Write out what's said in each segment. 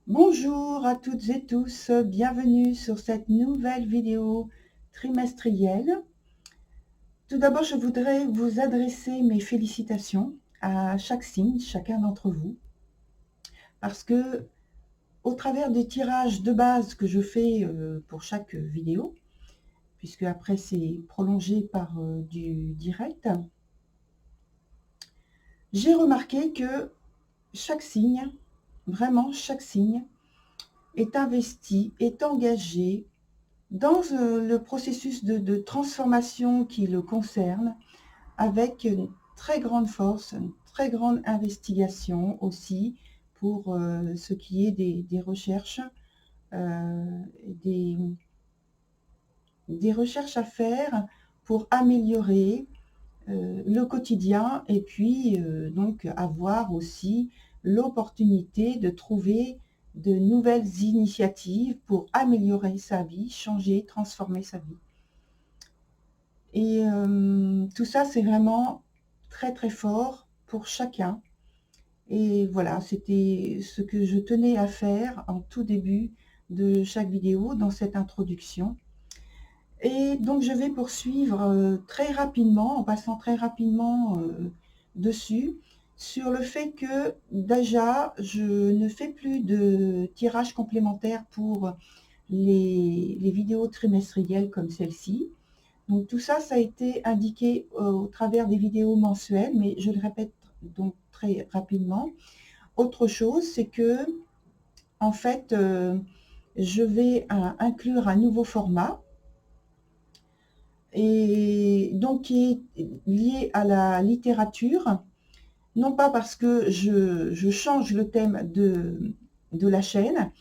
Bonjour à toutes et tous, bienvenue sur cette nouvelle vidéo trimestrielle. Tout d'abord, je voudrais vous adresser mes félicitations à chaque signe, chacun d'entre vous, parce que au travers des tirages de base que je fais pour chaque vidéo, puisque après c'est prolongé par du direct, j'ai remarqué que chaque signe, vraiment chaque signe, est investi, est engagé dans le processus de transformation qui le concerne, avec une très grande force, une très grande investigation aussi pour ce qui est des recherches, euh, des, des recherches à faire pour améliorer le quotidien et puis donc avoir aussi l'opportunité de trouver de nouvelles initiatives pour améliorer sa vie, changer, transformer sa vie. Et tout ça, c'est vraiment très très fort pour chacun. Et voilà, c'était ce que je tenais à faire en tout début de chaque vidéo dans cette introduction. Et donc je vais poursuivre très rapidement, en passant très rapidement dessus, sur le fait que déjà je ne fais plus de tirage complémentaire pour les vidéos trimestrielles comme celle-ci. Donc tout ça, ça a été indiqué au travers des vidéos mensuelles, mais je le répète donc très rapidement. Autre chose, c'est que en fait, je vais inclure un nouveau format et donc qui est lié à la littérature, non pas parce que je change le thème de la chaîne,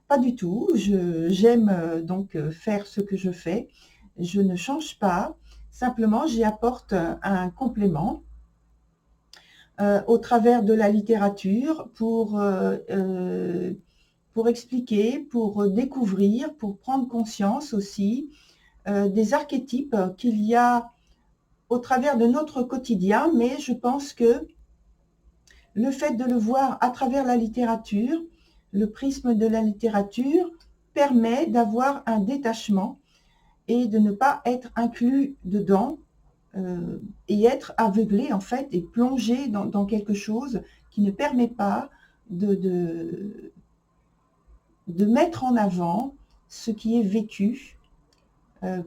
pas du tout. J'aime donc faire ce que je fais. Je ne change pas. Simplement, j'y apporte un complément au travers de la littérature pour expliquer, pour découvrir, pour prendre conscience aussi des archétypes qu'il y a au travers de notre quotidien, mais je pense que le fait de le voir à travers la littérature, le prisme de la littérature, permet d'avoir un détachement et de ne pas être inclus dedans et être aveuglé en fait et plongé dans quelque chose qui ne permet pas de mettre en avant ce qui est vécu euh,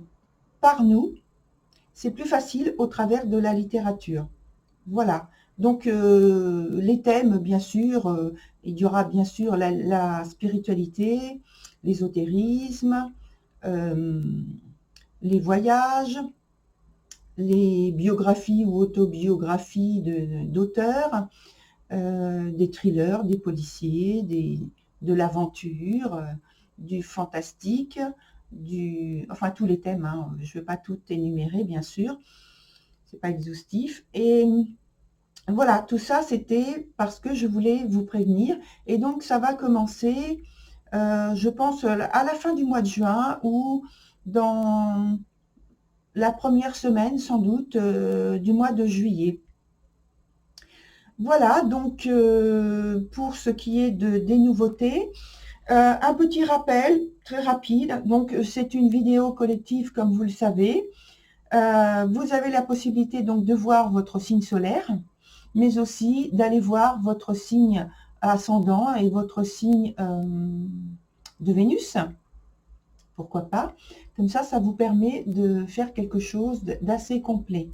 par nous. C'est plus facile au travers de la littérature. Voilà. Donc les thèmes, bien sûr, il y aura bien sûr la spiritualité, l'ésotérisme, euh, les voyages, les biographies ou autobiographies d'auteurs, des thrillers, des policiers, de l'aventure, du fantastique, enfin tous les thèmes, hein. Je ne vais pas tout énumérer, bien sûr, c'est pas exhaustif. Et voilà, tout ça, c'était parce que je voulais vous prévenir. Et donc, ça va commencer, je pense, à la fin du mois de juin ou dans la première semaine, sans doute, du mois de juillet. Voilà, donc pour ce qui est des nouveautés, un petit rappel très rapide. Donc, c'est une vidéo collective, comme vous le savez. Vous avez la possibilité donc de voir votre signe solaire, mais aussi d'aller voir votre signe ascendant et votre signe de Vénus. Pourquoi pas? Comme ça vous permet de faire quelque chose d'assez complet.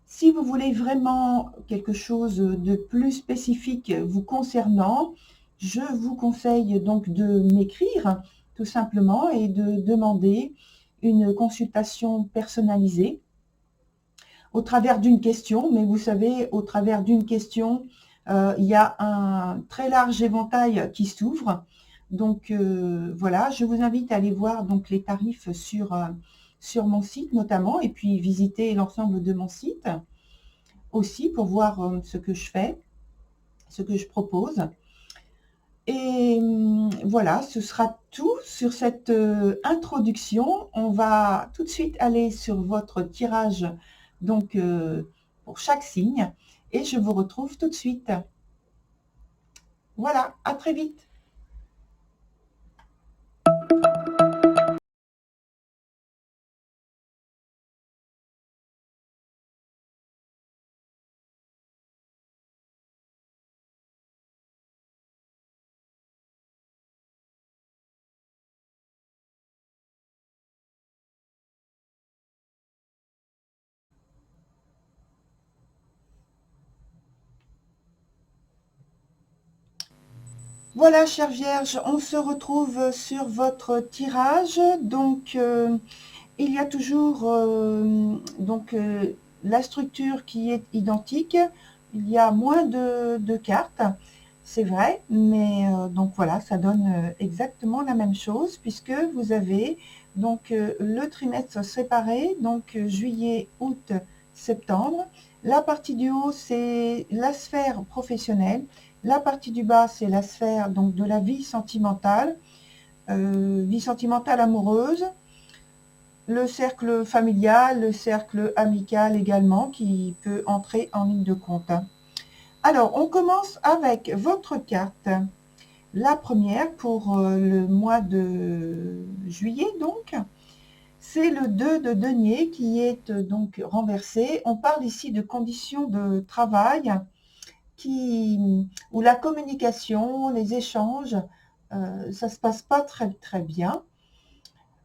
Si vous voulez vraiment quelque chose de plus spécifique vous concernant, je vous conseille donc de m'écrire tout simplement et de demander une consultation personnalisée au travers d'une question. Mais vous savez, au travers d'une question, il y a un très large éventail qui s'ouvre. Donc voilà, je vous invite à aller voir donc les tarifs sur mon site notamment, et puis visiter l'ensemble de mon site aussi pour voir ce que je fais, ce que je propose. Et voilà, ce sera tout sur cette introduction. On va tout de suite aller sur votre tirage donc pour chaque signe et je vous retrouve tout de suite. Voilà, à très vite. Voilà, chère Vierge, on se retrouve sur votre tirage. Donc, il y a toujours la structure qui est identique. Il y a moins de cartes, c'est vrai, mais donc voilà, ça donne exactement la même chose puisque vous avez donc le trimestre séparé, donc juillet, août, septembre. La partie du haut, c'est la sphère professionnelle. La partie du bas, c'est la sphère donc de la vie sentimentale amoureuse, le cercle familial, le cercle amical également qui peut entrer en ligne de compte. Alors, on commence avec votre carte. La première pour le mois de juillet, donc, c'est le 2 de denier qui est donc renversé. On parle ici de conditions de travail où la communication, les échanges, ça se passe pas très bien.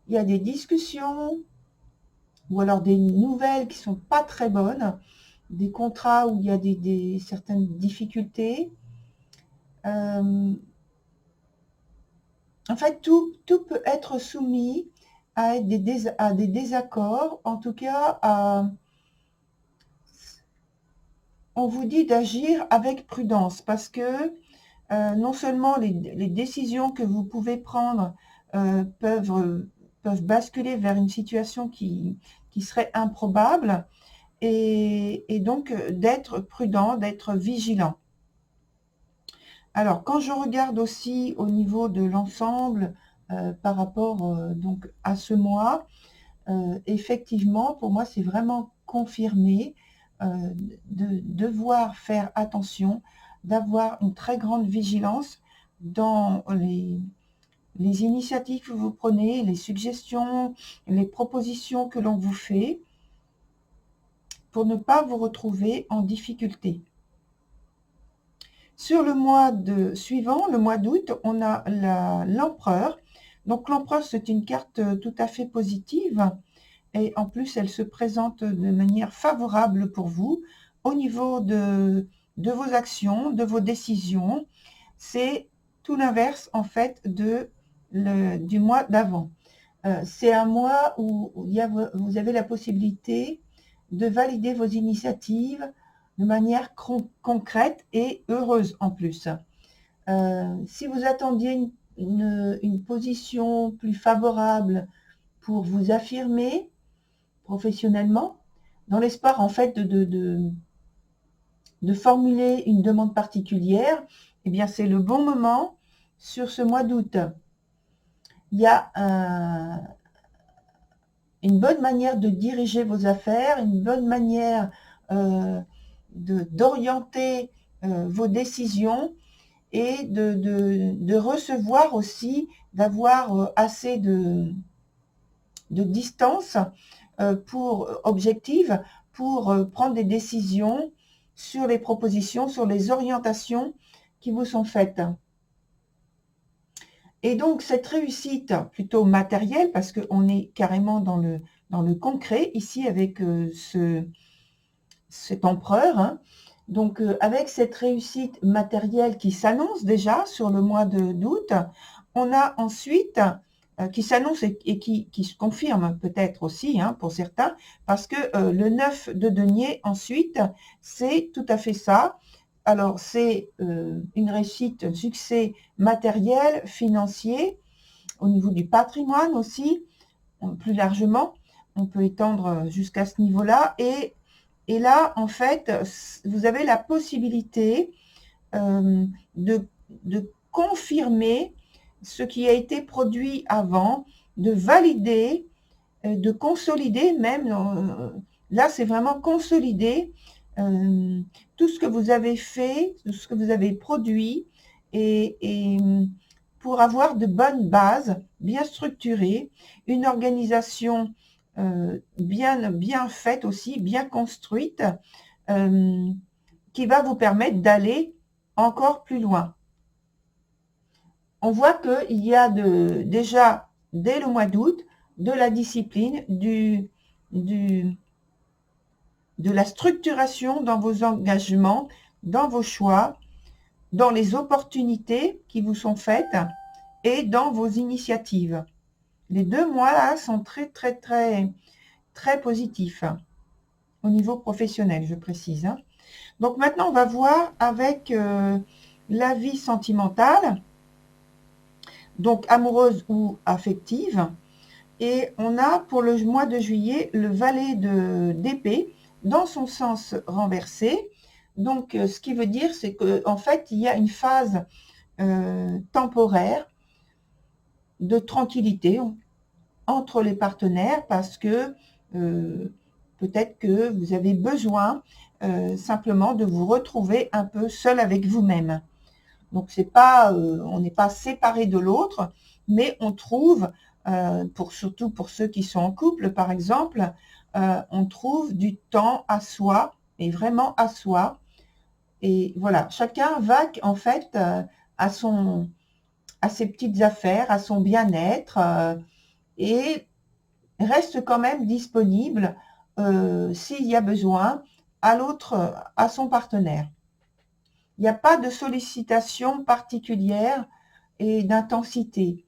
Il y a des discussions ou alors des nouvelles qui sont pas très bonnes, des contrats où il y a certaines difficultés. En fait, tout peut être soumis à des désaccords, en tout cas, on vous dit d'agir avec prudence parce que non seulement les décisions que vous pouvez prendre peuvent basculer vers une situation qui serait improbable et donc d'être prudent, d'être vigilant. Alors, quand je regarde aussi au niveau de l'ensemble par rapport donc à ce mois, effectivement, pour moi, c'est vraiment confirmé de devoir faire attention, d'avoir une très grande vigilance dans les initiatives que vous prenez, les suggestions, les propositions que l'on vous fait, pour ne pas vous retrouver en difficulté. Sur le mois suivant, le mois d'août, on a l'empereur. Donc l'empereur, c'est une carte tout à fait positive et en plus, elle se présente de manière favorable pour vous au niveau de vos actions, de vos décisions. C'est tout l'inverse en fait du mois d'avant. C'est un mois où vous avez la possibilité de valider vos initiatives de manière concrète et heureuse en plus. Si vous attendiez une position plus favorable pour vous affirmer professionnellement, dans l'espoir en fait de formuler une demande particulière, eh bien c'est le bon moment sur ce mois d'août. Il y a une bonne manière de diriger vos affaires, une bonne manière d'orienter vos décisions et de recevoir aussi, d'avoir assez de distance objective pour prendre des décisions sur les propositions, sur les orientations qui vous sont faites. Et donc, cette réussite plutôt matérielle, parce qu'on est carrément dans le concret, ici avec cet empereur, hein. Donc, avec cette réussite matérielle qui s'annonce déjà sur le mois d'août, on a ensuite, qui s'annonce et qui se confirme peut-être aussi hein, pour certains, parce que le 9 de denier, ensuite, c'est tout à fait ça. Alors, c'est une réussite, un succès matériel, financier, au niveau du patrimoine aussi, plus largement, on peut étendre jusqu'à ce niveau-là. Et là, en fait, vous avez la possibilité de confirmer ce qui a été produit avant, de valider, de consolider même. Là, c'est vraiment consolider tout ce que vous avez fait, tout ce que vous avez produit, et pour avoir de bonnes bases, bien structurées, une organisation bien faite aussi, bien construite, qui va vous permettre d'aller encore plus loin. On voit qu'il y a déjà, dès le mois d'août, de la discipline, de la structuration dans vos engagements, dans vos choix, dans les opportunités qui vous sont faites et dans vos initiatives. Les 2 mois là sont très positifs au niveau professionnel, je précise. Donc maintenant, on va voir avec la vie sentimentale, donc amoureuse ou affective. Et on a pour le mois de juillet le valet d'épée dans son sens renversé. Donc ce qui veut dire, c'est qu'en fait, il y a une phase temporaire de tranquillité entre les partenaires parce que peut-être que vous avez besoin simplement de vous retrouver un peu seul avec vous-même. Donc c'est pas, on n'est pas séparé de l'autre, mais on trouve, surtout pour ceux qui sont en couple par exemple, on trouve du temps à soi, et vraiment à soi. Et voilà, chacun va en fait à ses petites affaires, à son bien-être, et reste quand même disponible s'il y a besoin à l'autre, à son partenaire. Il n'y a pas de sollicitation particulière et d'intensité.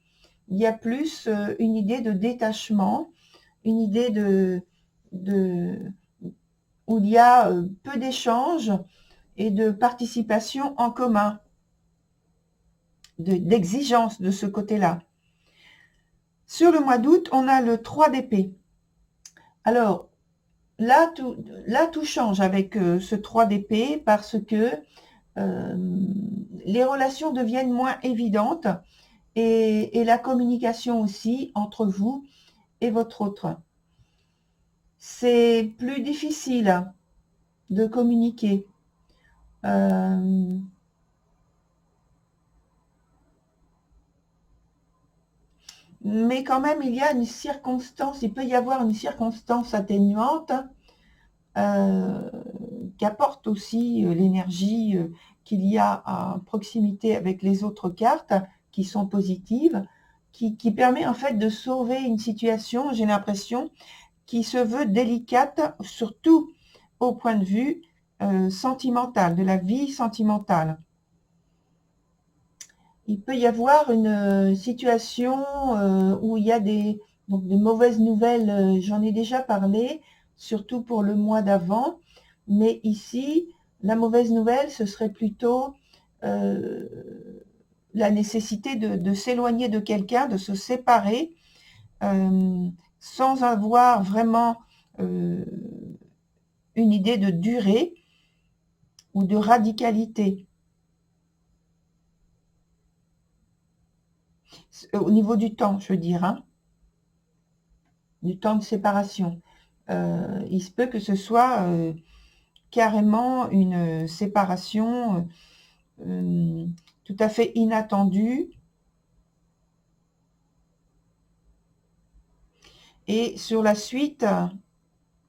Il y a plus une idée de détachement, une idée où il y a peu d'échanges et de participation en commun, d'exigence de ce côté-là. Sur le mois d'août, on a le 3 d'épée. Alors, là, tout change avec ce 3 d'épée parce que les relations deviennent moins évidentes et la communication aussi entre vous et votre autre. C'est plus difficile de communiquer. Mais quand même, il y a une circonstance, il peut y avoir une circonstance atténuante qui apporte aussi l'énergie qu'il y a à proximité avec les autres cartes qui sont positives, qui permet en fait de sauver une situation, j'ai l'impression, qui se veut délicate, surtout au point de vue sentimental, de la vie sentimentale. Il peut y avoir une situation où il y a des mauvaises nouvelles, j'en ai déjà parlé, surtout pour le mois d'avant, mais ici, la mauvaise nouvelle, ce serait plutôt la nécessité de s'éloigner de quelqu'un, de se séparer, sans avoir vraiment une idée de durée ou de radicalité. Au niveau du temps, je veux dire, hein, du temps de séparation. Il se peut que ce soit carrément une séparation tout à fait inattendue. Et sur la suite,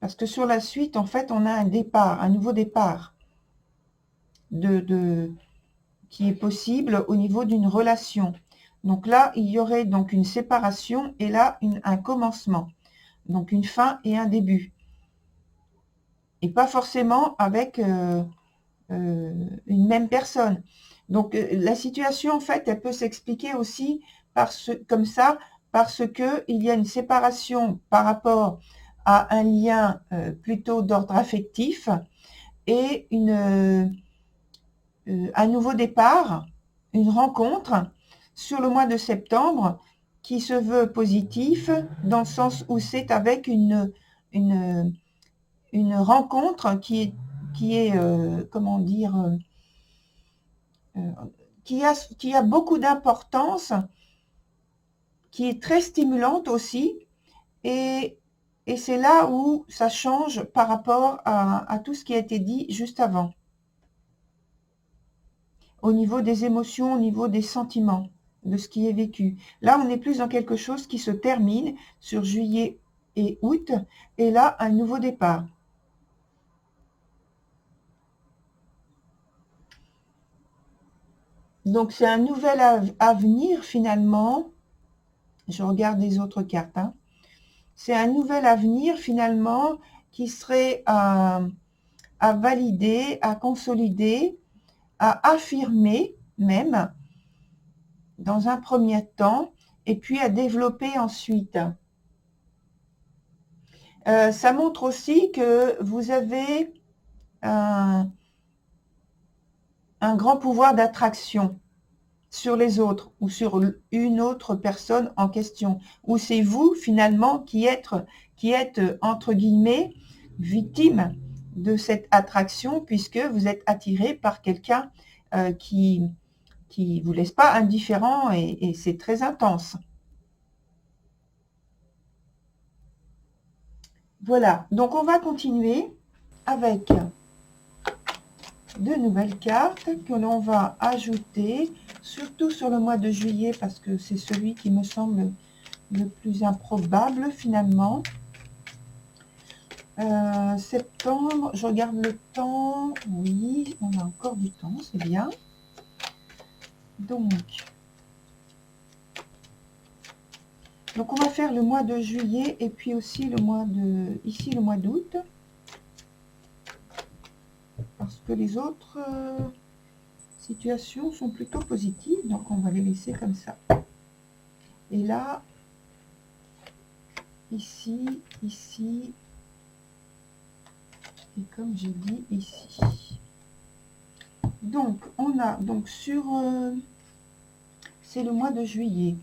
parce que sur la suite, en fait, on a un départ, un nouveau départ qui est possible au niveau d'une relation. Donc là, il y aurait donc une séparation et là, un commencement. Donc une fin et un début. Et pas forcément avec une même personne. Donc la situation, en fait, elle peut s'expliquer aussi comme ça, parce qu'il y a une séparation par rapport à un lien plutôt d'ordre affectif et un nouveau départ, une rencontre sur le mois de septembre qui se veut positif dans le sens où c'est avec une rencontre qui est comment dire, qui a beaucoup d'importance, qui est très stimulante aussi, et c'est là où ça change par rapport à tout ce qui a été dit juste avant. Au niveau des émotions, au niveau des sentiments, de ce qui est vécu. Là, on est plus dans quelque chose qui se termine sur juillet et août, et là, un nouveau départ. Donc, c'est un nouvel avenir finalement. Je regarde les autres cartes. Hein. C'est un nouvel avenir finalement qui serait à valider, à consolider, à affirmer même dans un premier temps et puis à développer ensuite. Ça montre aussi que vous avez un grand pouvoir d'attraction sur les autres ou sur une autre personne en question, ou c'est vous finalement qui êtes entre guillemets victime de cette attraction puisque vous êtes attiré par quelqu'un qui vous laisse pas indifférent et c'est très intense. Voilà, donc on va continuer avec de nouvelles cartes que l'on va ajouter, surtout sur le mois de juillet parce que c'est celui qui me semble le plus improbable finalement. Septembre, je regarde le temps, oui, on a encore du temps, c'est bien. Donc on va faire le mois de juillet et puis aussi le mois d'août. Parce que les autres situations sont plutôt positives, donc on va les laisser comme ça. Et là, ici, ici, et comme j'ai dit, ici. Donc, on a donc sur... c'est le mois de juillet.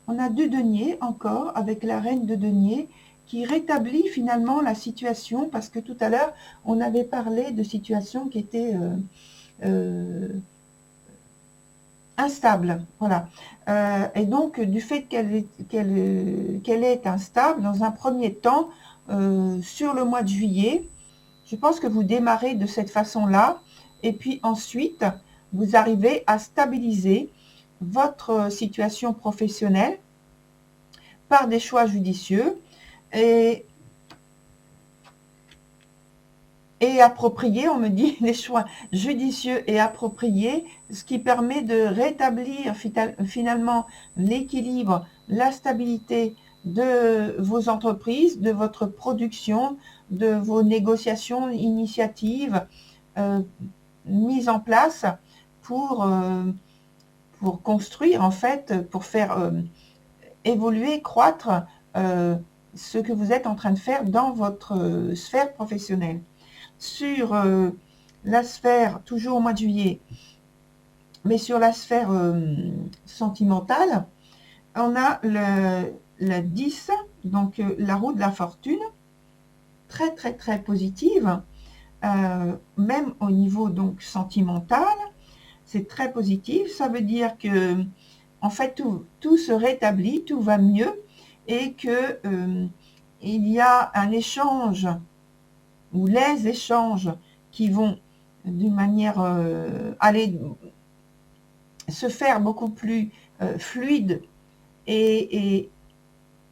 On a 2 deniers encore, avec la reine de denier, qui rétablit finalement la situation, parce que tout à l'heure, on avait parlé de situations qui étaient instables. Voilà. Et donc, du fait qu'elle est instable, dans un premier temps, sur le mois de juillet, je pense que vous démarrez de cette façon-là, et puis ensuite, vous arrivez à stabiliser votre situation professionnelle par des choix judicieux et appropriés, on me dit des choix judicieux et appropriés, ce qui permet de rétablir finalement l'équilibre, la stabilité de vos entreprises, de votre production, de vos négociations, initiatives mises en place pour construire en fait, pour faire évoluer, croître ce que vous êtes en train de faire dans votre sphère professionnelle. Sur la sphère, toujours au mois de juillet, mais sur la sphère sentimentale, on a le 10, donc la roue de la fortune, très très très positive, même au niveau donc sentimental, c'est très positif. Ça veut dire que en fait tout se rétablit, tout va mieux et que il y a un échange ou les échanges qui vont d'une manière aller se faire beaucoup plus fluide et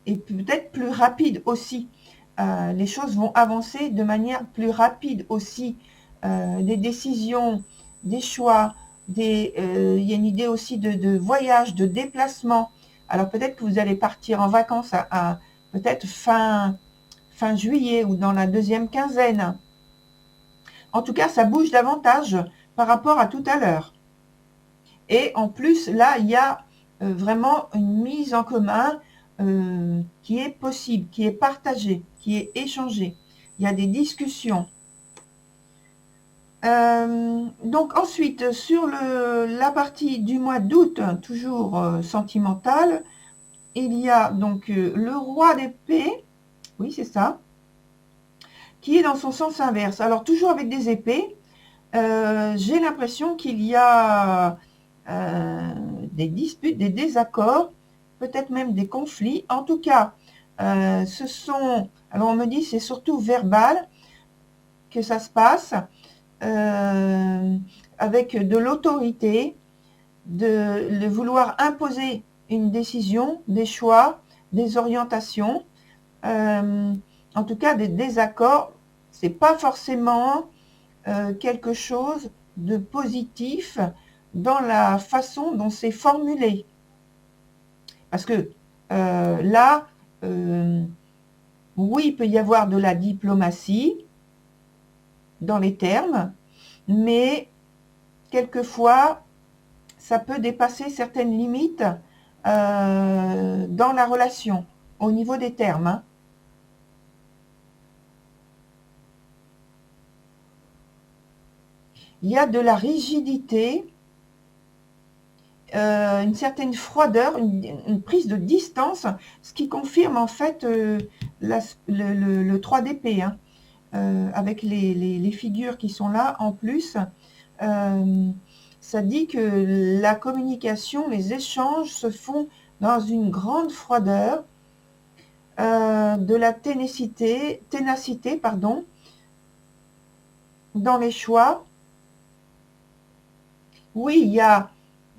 peut-être plus rapide aussi. Les choses vont avancer de manière plus rapide aussi. Des décisions, des choix, il y a une idée aussi de voyage, de déplacement. Alors peut-être que vous allez partir en vacances à peut-être fin juillet ou dans la deuxième quinzaine. En tout cas, ça bouge davantage par rapport à tout à l'heure. Et en plus, là, il y a vraiment une mise en commun qui est possible, qui est partagée, qui est échangée. Il y a des discussions. Donc ensuite, sur la partie du mois d'août, toujours sentimentale, il y a donc le roi d'épée, oui c'est ça, qui est dans son sens inverse. Alors toujours avec des épées, j'ai l'impression qu'il y a des disputes, des désaccords, peut-être même des conflits. En tout cas, ce sont, alors on me dit c'est surtout verbal que ça se passe, avec de l'autorité, de vouloir imposer une décision, des choix, des orientations, en tout cas des désaccords. C'est pas forcément quelque chose de positif dans la façon dont c'est formulé. Parce que là, oui, il peut y avoir de la diplomatie dans les termes, mais quelquefois, ça peut dépasser certaines limites dans la relation, au niveau des termes, hein. Il y a de la rigidité, une certaine froideur, une prise de distance, ce qui confirme en fait le 3 d'épée, hein, avec les figures qui sont là en plus. Ça dit que la communication, les échanges se font dans une grande froideur, de la ténacité, pardon, dans les choix. Oui, il y a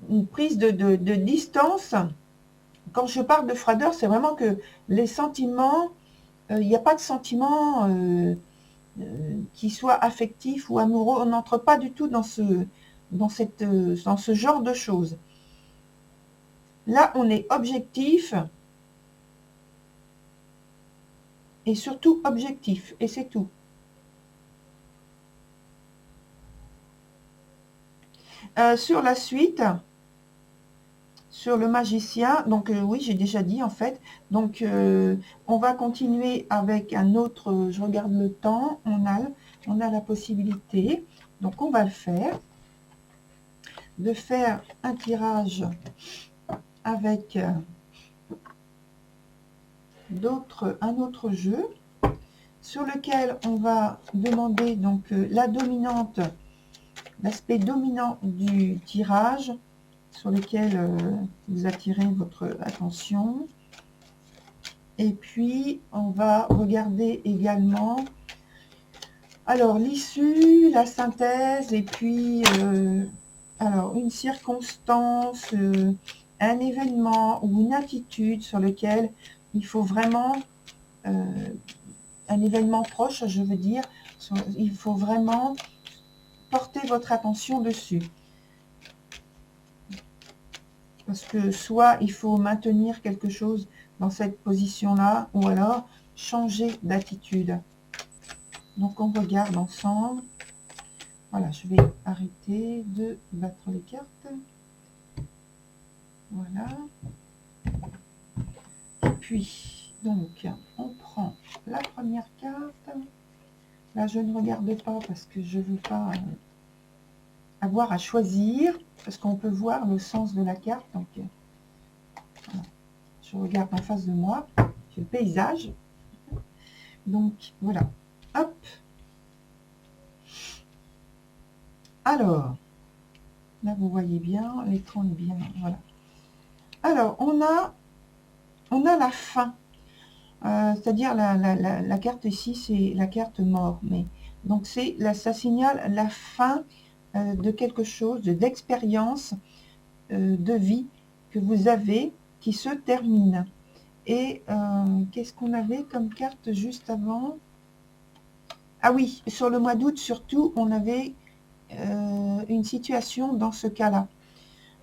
une prise de distance. Quand je parle de froideur, c'est vraiment que les sentiments, il n'y a pas de sentiments qui soient affectifs ou amoureux. On n'entre pas du tout dans ce genre de choses. Là, on est objectif et surtout objectif, et c'est tout. Sur la suite, sur le magicien, donc oui, j'ai déjà dit en fait. Donc, on va continuer avec un autre. Je regarde le temps. On a la possibilité. Donc, on va le faire. De faire un tirage avec un autre jeu sur lequel on va demander donc la dominante, l'aspect dominant du tirage, sur lequel vous attirez votre attention. Et puis, on va regarder également alors l'issue, la synthèse, et puis alors une circonstance, un événement ou une attitude sur lequel il faut vraiment, un événement proche, je veux dire, il faut vraiment porter votre attention dessus. Parce que soit il faut maintenir quelque chose dans cette position-là, ou alors changer d'attitude. Donc on regarde ensemble. Voilà, je vais arrêter de battre les cartes. Voilà. Et puis, donc, on prend la première carte. Là, je ne regarde pas parce que je ne veux pas avoir à choisir, parce qu'on peut voir le sens de la carte. Donc, voilà. Je regarde en face de moi. C'est le paysage. Donc, voilà. Hop. Alors, là, vous voyez bien, l'écran est bien. Voilà. Alors, on a la fin. C'est-à-dire la carte ici, c'est la carte mort. Mais, donc, ça signale la fin de quelque chose, d'expérience, de vie que vous avez qui se termine. Et qu'est-ce qu'on avait comme carte juste avant? Ah oui, sur le mois d'août surtout, on avait une situation dans ce cas-là,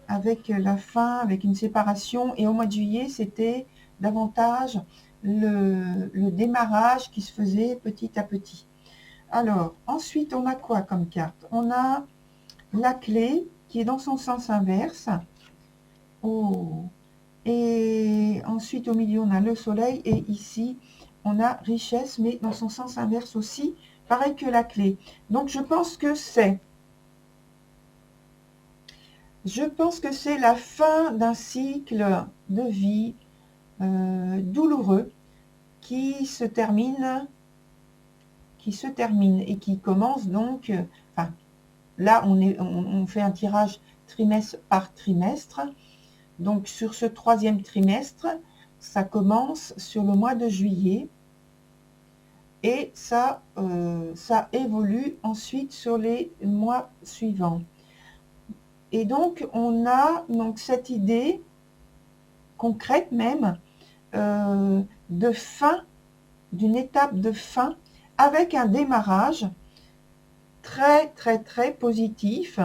avec la fin, avec une séparation. Et au mois de juillet, c'était davantage le démarrage qui se faisait petit à petit. Alors, ensuite, on a quoi comme carte? On a la clé qui est dans son sens inverse. Oh. Et ensuite, au milieu, on a le soleil. Et ici, on a richesse, mais dans son sens inverse aussi, pareil que la clé. Donc, je pense que c'est la fin d'un cycle de vie douloureux qui se termine et qui commence donc, enfin, là on fait un tirage trimestre par trimestre. Donc sur ce troisième trimestre, ça commence sur le mois de juillet et ça évolue ensuite sur les mois suivants. Et donc on a donc cette idée concrète même de fin, d'une étape de fin avec un démarrage très très très positif.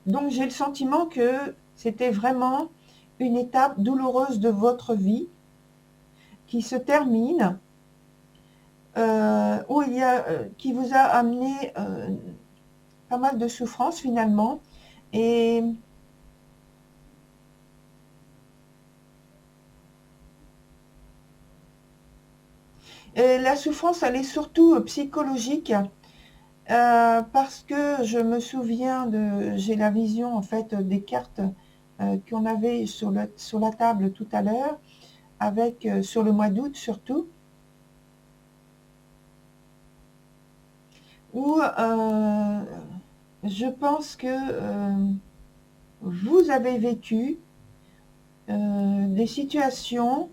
Donc j'ai le sentiment que c'était vraiment une étape douloureuse de votre vie qui se termine, qui vous a amené pas mal de souffrance finalement, Et la souffrance, elle est surtout psychologique, parce que je me souviens j'ai la vision en fait des cartes qu'on avait sur la table tout à l'heure, avec sur le mois d'août surtout, où je pense que vous avez vécu des situations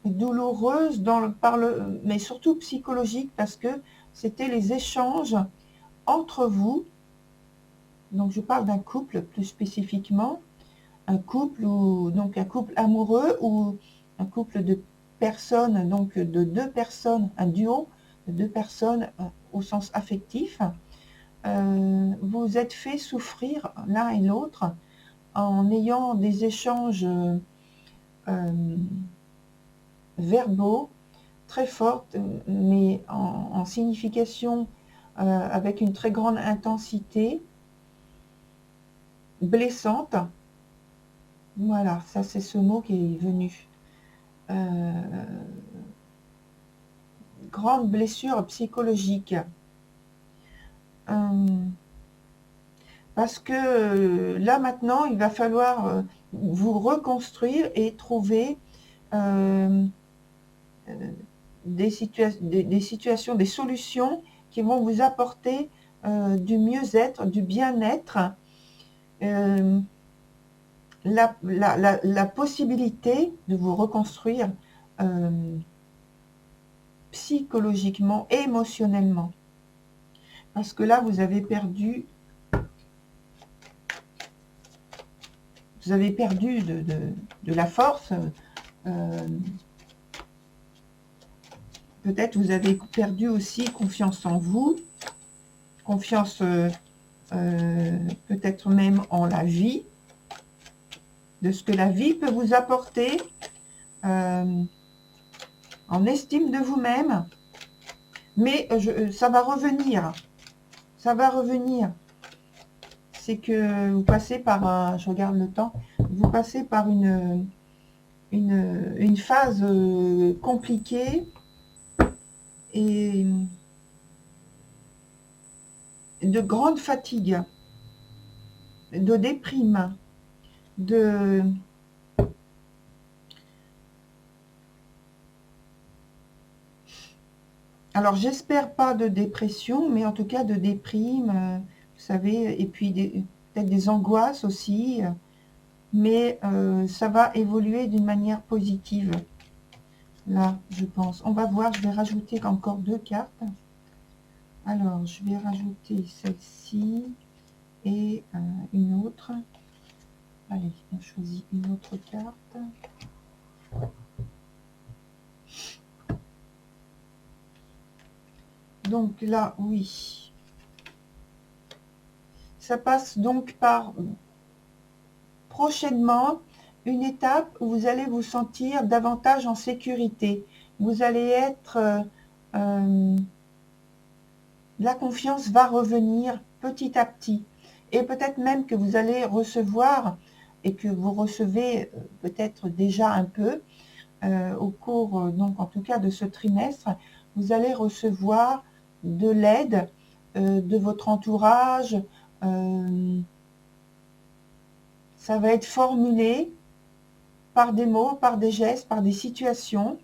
douloureuses mais surtout psychologiques, parce que c'était les échanges entre vous. Donc je parle d'un couple plus spécifiquement, un couple donc un couple amoureux ou un couple de personnes, donc de deux personnes, un duo de deux personnes au sens affectif. Vous êtes fait souffrir l'un et l'autre en ayant des échanges verbaux très forts, mais en signification avec une très grande intensité, blessante. Voilà, ça c'est ce mot qui est venu. Grande blessure psychologique. Parce que là maintenant, il va falloir vous reconstruire et trouver des situations, des solutions qui vont vous apporter du mieux-être, du bien-être, la possibilité de vous reconstruire psychologiquement, émotionnellement. Parce que là, vous avez perdu de la force. Peut-être vous avez perdu aussi confiance en vous, confiance peut-être même en la vie, de ce que la vie peut vous apporter, en estime de vous-même. Mais ça va revenir. Ça va revenir. C'est que vous passez par je regarde le temps, vous passez par une phase compliquée et de grande fatigue, de déprime, alors j'espère pas de dépression, mais en tout cas de déprime, vous savez, et puis peut-être des angoisses aussi, mais ça va évoluer d'une manière positive. Là, je pense. On va voir, je vais rajouter encore 2 cartes. Alors, je vais rajouter celle-ci et une autre. Allez, on choisit une autre carte. Donc là, oui. Ça passe donc par prochainement une étape où vous allez vous sentir davantage en sécurité. Vous allez être... la confiance va revenir petit à petit. Et peut-être même que vous allez recevoir, et que vous recevez peut-être déjà un peu, au cours, donc en tout cas de ce trimestre, vous allez recevoir de l'aide de votre entourage. Ça va être formulé par des mots, par des gestes, par des situations.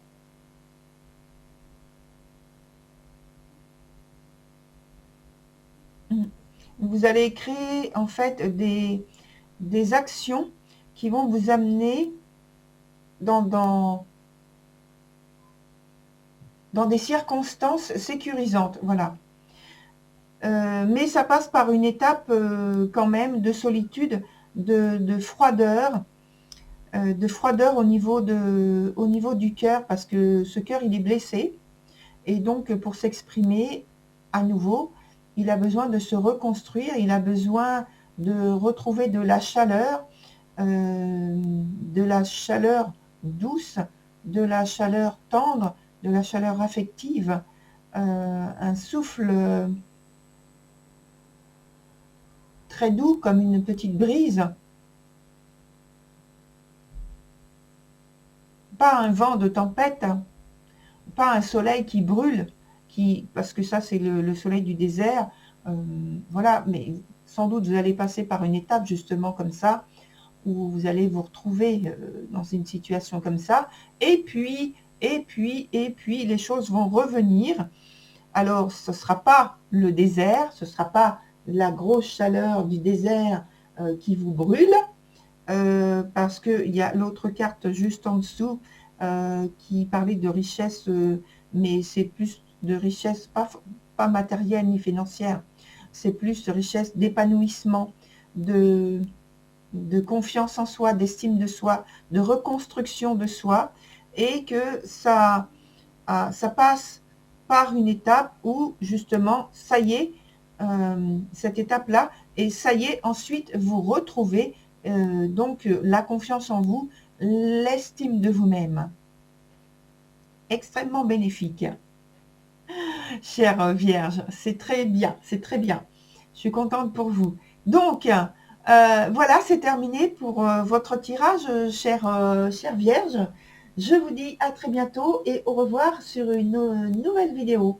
Vous allez créer en fait des actions qui vont vous amener dans des circonstances sécurisantes. Voilà. Mais ça passe par une étape quand même de solitude, de froideur au niveau du cœur, parce que ce cœur, il est blessé. Et donc, pour s'exprimer à nouveau, il a besoin de se reconstruire, il a besoin de retrouver de la chaleur douce, de la chaleur tendre, de la chaleur affective, un souffle très doux comme une petite brise. Pas un vent de tempête, pas un soleil qui brûle, parce que ça c'est le soleil du désert. Voilà, mais sans doute vous allez passer par une étape justement comme ça, où vous allez vous retrouver dans une situation comme ça, et puis les choses vont revenir. Alors ce ne sera pas le désert, ce ne sera pas la grosse chaleur du désert qui vous brûle, parce qu'il y a l'autre carte juste en dessous qui parlait de richesse, mais c'est plus de richesse pas matérielle ni financière, c'est plus de richesse d'épanouissement, de confiance en soi, d'estime de soi, de reconstruction de soi, et que ça passe par une étape où justement, ça y est, cette étape-là, et ça y est, ensuite vous retrouvez donc la confiance en vous, l'estime de vous-même. Extrêmement bénéfique. Chère Vierge, c'est très bien, c'est très bien. Je suis contente pour vous. Donc, voilà, c'est terminé pour votre tirage, chère Vierge. Je vous dis à très bientôt et au revoir sur une nouvelle vidéo.